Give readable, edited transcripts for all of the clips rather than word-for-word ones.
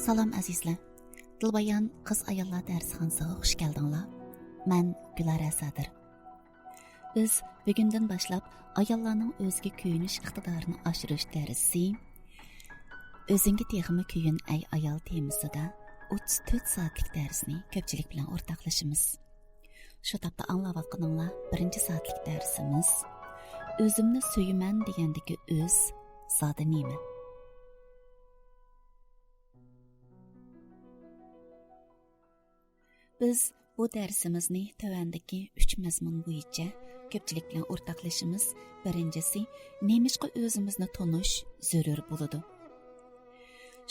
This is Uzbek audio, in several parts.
Salam azizlar. Dilbayan qiz ayollar darsxonasiga xush keldinglar. Men Gülara Sadir. Biz bugundan boshlab ayollarning o'ziga kuyinish iqtidorini oshirish darsi, o'zingga texmi kuyin ay ayol temasida 34 soatlik darsni ko'pchilik bilan o'rtoqlashamiz. Shu tapda anglayotganinglar birinchi soatlik darsimiz o'zimni so'yiman degandagi o'z zodi nima? Biz bu darsimizni tövəndəki 3 məzmun bo'yicha ko'pchilik bilan o'rtoqlashimiz. Birinchisi, nemishqa o'zimizni tonish zarur bo'ladi.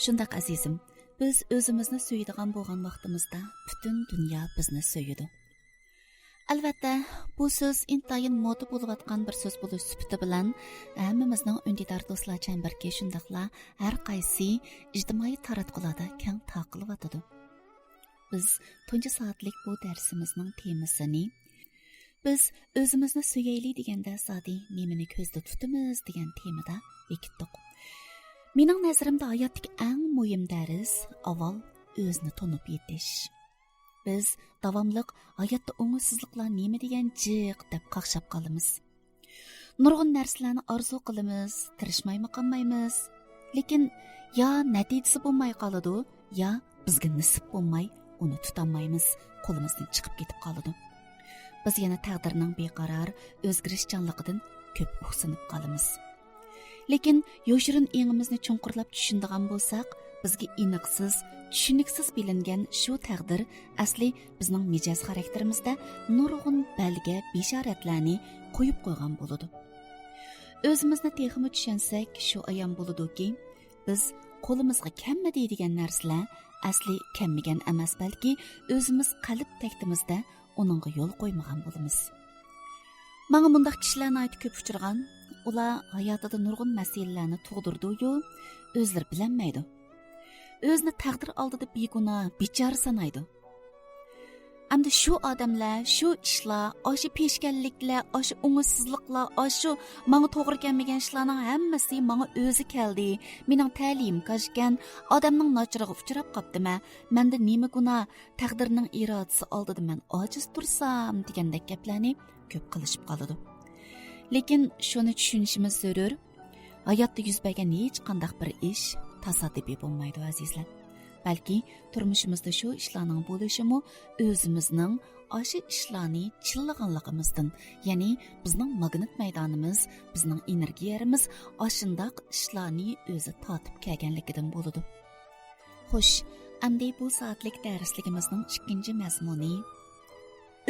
Shundaq azizim, biz o'zimizni so'yadigan bo'lgan vaqtimizda butun dunyo bizni so'yadi. Albatta, bu so'z intayin moda bo'layotgan bir so'z bo'lish sifati bilan hammamizning undidor do'stlar chambarki shundaqla har qaysi ijtimoiy taratqularda keng taqilyotadi. Biz tunji soatlik bu darsimizning temasini biz o'zimizni so'yaylik deganda sodi nemini ko'zda tutamiz degan temada bekitdik. Mening nazarimda hayotdagi eng muhim dars avval o'zni tanib yetish. Biz davomli hayotda o'ngsizliklar nima degan jiq deb qaqshab qolamiz. Nurg'un narsalarni orzu qilamiz, tirishmaymi qolmaymiz. Lekin yo natijasi bo'lmay qoladi, yo bizga nasib bo'lmay uni tutolmaymiz, qo'limizdan chiqib ketib qoladi. Biz yana taqdirning beqaror o'zgarishchanligidan ko'p o'ksinib qolamiz. Lekin yoshirin engimizni chunqurlab tushundigan bo'lsak, bizga aniqsiz, tushuniksiz bilingan shu taqdir asli bizning mijoz xarakterimizda nurg'un balga bishoratlarni qo'yib qo'ygan bo'ladi. O'zimizni texmi tushunsak, shu ayon bo'ladiki, biz qo'limizga kammi deydigan narsalar asli kammigan emas, balki o'zimiz qalb taktimizda uningga yo'l qo'ymagan bo'lamiz. Menga mundaq kishilarni aytib ko'p uchirgan, ular hayotida nurg'un masalalarni tug'dirdi-yu, o'zlari bilinmaydi. O'zini taqdir oldida begunoh, bechora sanaydi. Amda shu odamlar, shu ishlar, o'sha peshkanliklar, o'sha o'ngsizliklar, o'sha menga to'g'ri kelmagan ishlarning hammasi menga o'zi keldi. Mening ta'lim qashgan, odamning nochiriga uchrab qopdimi? Menda nima gunoh? Taqdirning irodasi oldida men ojiz tursam degandek gaplarni ko'p qilishib qoladi. Lekin shuni tushunishimiz zarur. Hayotda yuz bergan hech qanday bir ish tasodifiy bo'lmaydi azizlar. Balki turmushimizda shu ishlarning bo'lishimi o'zimizning o'sha ishlarni chillaganligimizdan, ya'ni bizning magnit maydonimiz, bizning energiyamiz o'shandaq ishlarni o'zi tortib kelganligidan bo'ladi. Xo'sh, endi bu soatlik darsligimizning ikkinchi mazmuni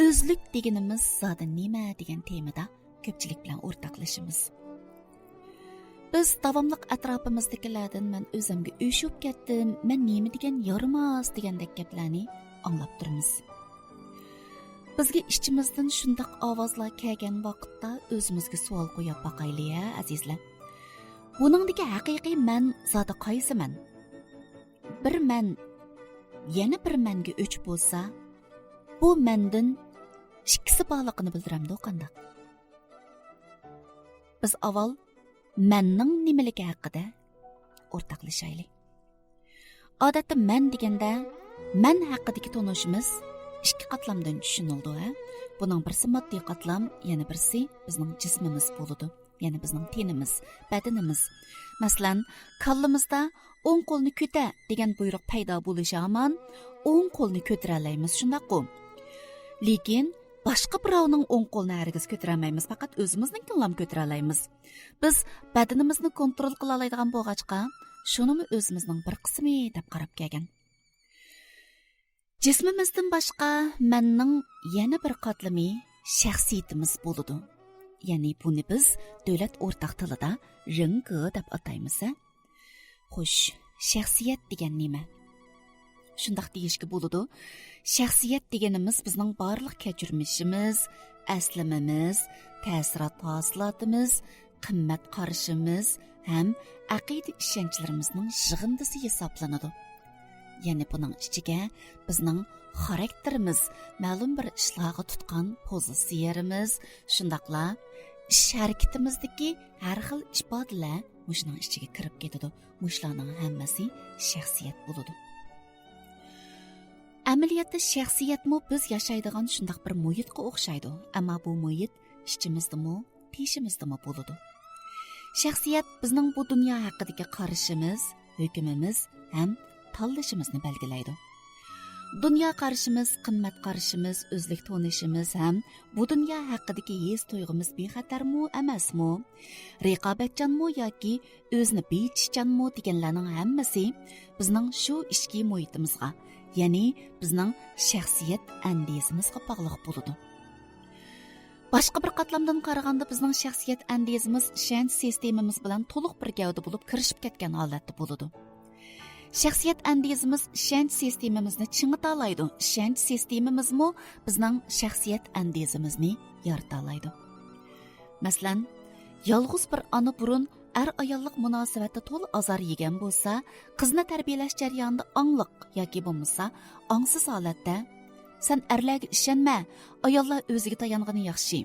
o'zlik deganimiz zodi nima degan temada ko'pchilik bilan o'rtoqlashamiz. Biz davomli atrofimizdagilardan men o'zimga o'shib ketdim, men nima degan yaramas degandek gaplarni anglab turamiz. Bizga ichimizdan shundoq ovozlar kelgan vaqtda o'zimizga savol qo'yib boqaylik, azizlar. Buningdagi haqiqiy men zodi qaysiman? Bir men yana bir menga o'ch bo'lsa, bu mendan ikkisi borligini bildiramdi qanday? Biz avval menning nimaligi haqida o'rtoqlashaylik. Odatda men deganda men haqidagi tonishimiz ikki qatlamdan tushunildi. Buning birisi moddiy qatlam, yana birisi bizning jismimiz bo'ladi. Ya'ni bizning tenimiz, badanimiz. Masalan, qalbimizda o'ng qo'lni ko'ta degan buyruq paydo bo'lishi hamon o'ng qo'lni ko'tara olamiz, shundaqmi? Lekin boshqa birovning o'ng qo'lini hargiz ko'tara olmaymiz, faqat o'zimizning qo'lni ko'tara olamiz. Biz badanimizni kontrol qila oladigan bo'lg'achqa, shunimi o'zimizning bir qismi deb qarab kelgan. Jismimizdan boshqa menning yana bir qatlami shaxsiyatimiz bo'ladi. Ya'ni buni biz davlat o'rtaq tilida ringi deb ataymiz. Xo'sh, shaxsiyat degan nima? Shundaq deyishga bo'ladi. Shaxsiyat deganimiz bizning barliq kechirmishimiz, aslamamiz, ta'sirot hosilotimiz, qimmat qarashimiz ham aqida ishonchlarimizning yig'indisi hisoblanadi. Ya'ni buning ichiga bizning xarakterimiz, ma'lum bir ishlarga tutgan pozitsiyamiz, shundaqla ish harakatimizdagi har xil ifodalar muşuning ichiga kirib ketadi. Muşlarning hammasi shaxsiyat bo'ladi. Amaliyotda shaxsiyatmi biz yashaydigan shundoq bir muhitga o'xshaydi. Ammo bu muhit ichimizdami, teshimizdami bo'ladi. Shaxsiyat bizning bu dunyo haqidagi qarashimiz, hukmimiz ham tanlashimizni belgilaydi. Dunyo qarashimiz, qimmat qarashimiz, o'zlik tonishimiz ham bu dunyo haqidagi his tuyg'imiz bexatarmi, emasmi, raqobatchanmi yoki o'zini bechishchanmi deganlarning hammasi bizning shu ichki muhitimizga, ya'ni bizning shaxsiyat andezimizga bog'liq bo'ladi. Boshqa bir qatlamdan qaraganda bizning shaxsiyat andezimiz ishonch sistemamiz bilan to'liq bir gavda bo'lib kirishib ketgan holatda bo'ladi. Shaxsiyat andezimiz ishonch sistemamizni chingita oladi. Ishonch sistemamizmi bizning shaxsiyat andezimizni yarata oladi. Masalan, yolg'iz bir ona burun er-ayollik munosabatda to'la azor yegan bo'lsa, qizni tarbiyalash jarayonida angliq yoki bo'lmasa, angsiz holatda sen erlarga ishonma, ayollar o'ziga tayongani yaxshi.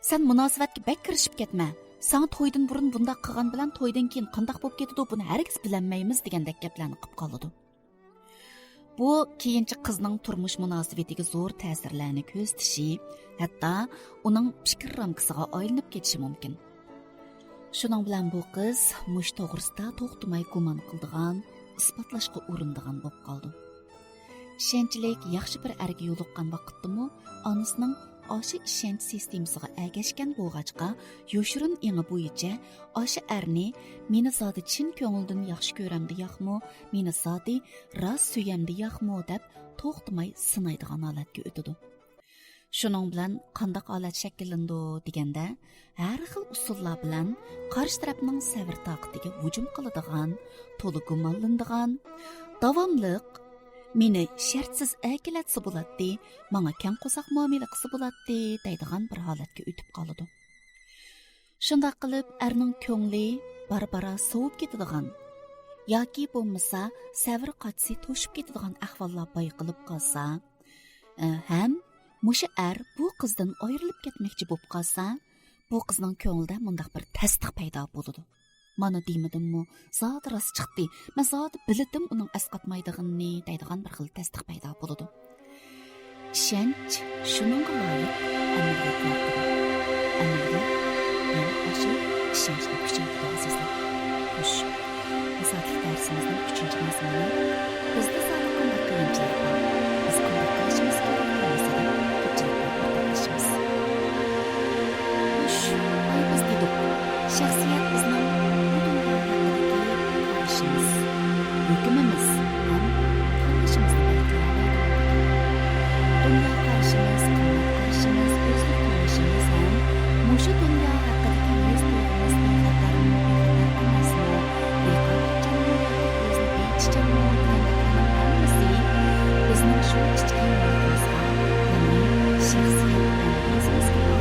Sen munosabatga bak kirishib ketma. Sana to'ydan burun bunda qilgan bilan to'ydan keyin qanday bo'lib ketadi, buni hargiz bilmaymiz degandek gaplarni qilib qoladi. Bu keyinchi qizning turmush munosabatiga zo'r ta'sirlarni ko'rsatishi, hatto uning fikr ramkasiga aylanib ketishi mumkin. Shuning bilan bu qiz mush to'g'risida to'xtamay gumon qildigan, isbotlashga urindigan bo'lib qoldi. Ishonchlik yaxshi bir erga yo'liqqan vaqtdami, onasining oshi ishonch sistemasiga ergashgan bo'lg'achqa, yoshirin engi bo'yicha oshi erni meni zodi chin ko'ngildan yaxshi ko'ramdi yo'qmi, meni zodi rost suyamdi yo'qmi deb to'xtamay sinaydigan holatga o'tadi. Shuning bilan qanday holat shakllandi deganda, har xil usullar bilan qarshi tarafning sabr toqatiga hujum qiladigan, to'liq gumonlanadigan, davomliq meni shartsiz akilatsa bo'ladi, menga kang qo'saq muomala qilsa bo'ladi deydigan bir holatga o'tib qoladi. Shunday qilib, erning ko'ngli barbara sovib ketadigan yoki bo'lmasa sabr qatsi to'shib ketadigan ahvollar bayqilib qolsa, ham musha er bu qizdan ayrilib ketmoqchi bo'lib qolsa, bu qizning ko'nglida mundaq bir tasdiq paydo bo'ladi. Mana deymidimmi, zot rost chiqdi. Men zot bildim uning asqatmaydiganini deydigan bir xil tasdiq paydo bo'ladi. Ishonch shuningga loyiq amaliyotlardir. Amaliyot yana o'sha ishonchni kuchaytiradi azizlar. Xush. Misotli darsimizning 3-mazmuni bizda sog'liq qanday qiyinchilik bor. Biz qanday qilishimiz kerak bo'lmasa, ko'pchilikni o'rtoqlashimiz. Xush. Biz dedik, shaxsiyat bizning hükümümüz hem karşımızda belirtildi. Dünya karşımız, kıymet karşımız, özlük karşımız hem muşu dünya hakkındaki yüz duyduğumuz bilgilerden olmasını, rekabetçanlığı ve özlü beyçiçanlığı diyenlerinin olması, bizim şu içkin yolumuzda, yani şahsiyet endizimiz gibi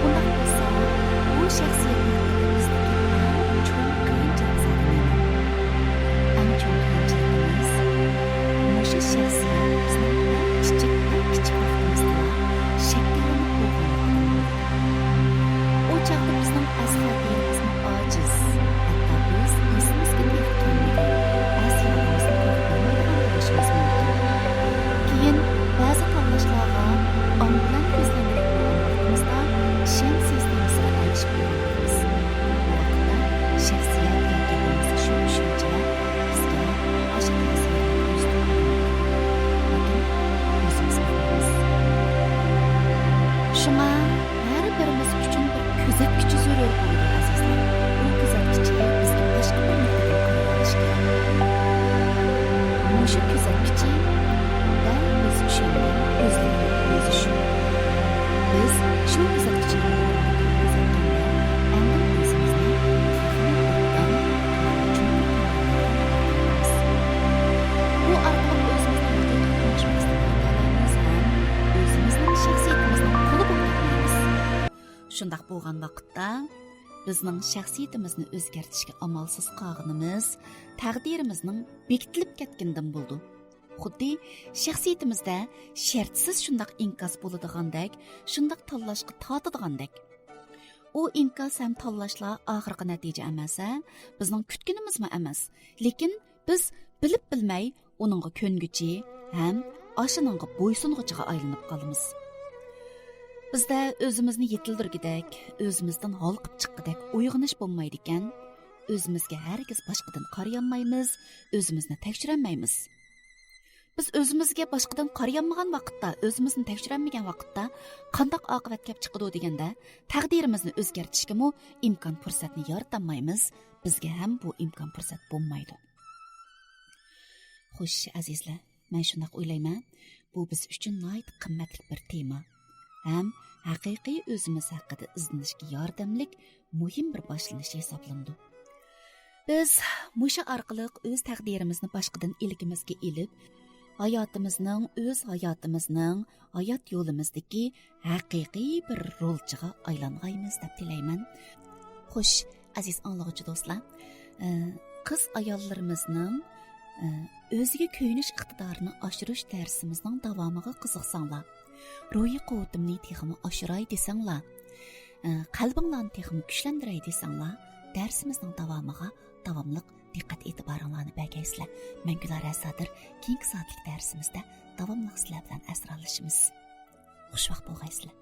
bundan olsa, bu şahsiyet Şundaq bo'lgan vaqtda bizning shaxsiyatimizni o'zgartirishga amalsiz qolganimiz taqdirimizning bekitilib ketgandan bo'ldi. Xuddi shaxsiyatimizda shartsiz shundaq inkos bo'ladigandek, shundaq tanlashga tortadigandek. u inkas ham tanlashlar oxirgi natija emas, bizning kutganimizmi emas. Lekin biz bilib bilmay uningga ko'nguchi ham ashuningga bo'ysunguchiga aylanib qolamiz. Bizda o'zimizni yetildirgidek, o'zimizdan holqib chiqqidek uyg'onish bo'lmaydi ekan. O'zimizga hargiz boshqadan qarayolmaymiz, o'zimizni tekshirolmaymiz. Biz o'zimizga boshqadan qarayolmagan vaqtda, o'zimizni tekshirolmagan vaqtda qanday oqibat kelib chiqadi deganda, taqdirimizni o'zgartirishga imkon fursatni yaratolmaymiz. Bizga ham bu imkon fursat bo'lmaydi. Xo'sh, azizlar, men shunday o'ylayman, bu biz uchun nihoyat qimmatli bir tema. Ham haqiqiy o'zimiz haqida izlanishga yordamlik muhim bir boshlanish hisoblanadi. Biz musha orqali o'z taqdirimizni boshqadan ilgimizga ilib, hayotimizning hayot yo'limizdagi haqiqiy bir rolchiga aylanmaymiz deb tilayman. Xo'sh, aziz anglag'uchi do'stlar, qiz ayollarimizning o'ziga ko'yinish iqtidorini oshirish darsimizning davomiga qiziqsanglar, ruhiy quvvatimni texmi oshiray desanglar, qalbinglarni texmi kuchlantiray desanglar, darsimizning davomiga davomliq diqqat e'tiboringlarni bergaysizlar. Men Gülar Asadir, keyingi soatlik darsimizda davomliq sizlar bilan asralashimiz. Xushvaqt bo'lgaysizlar.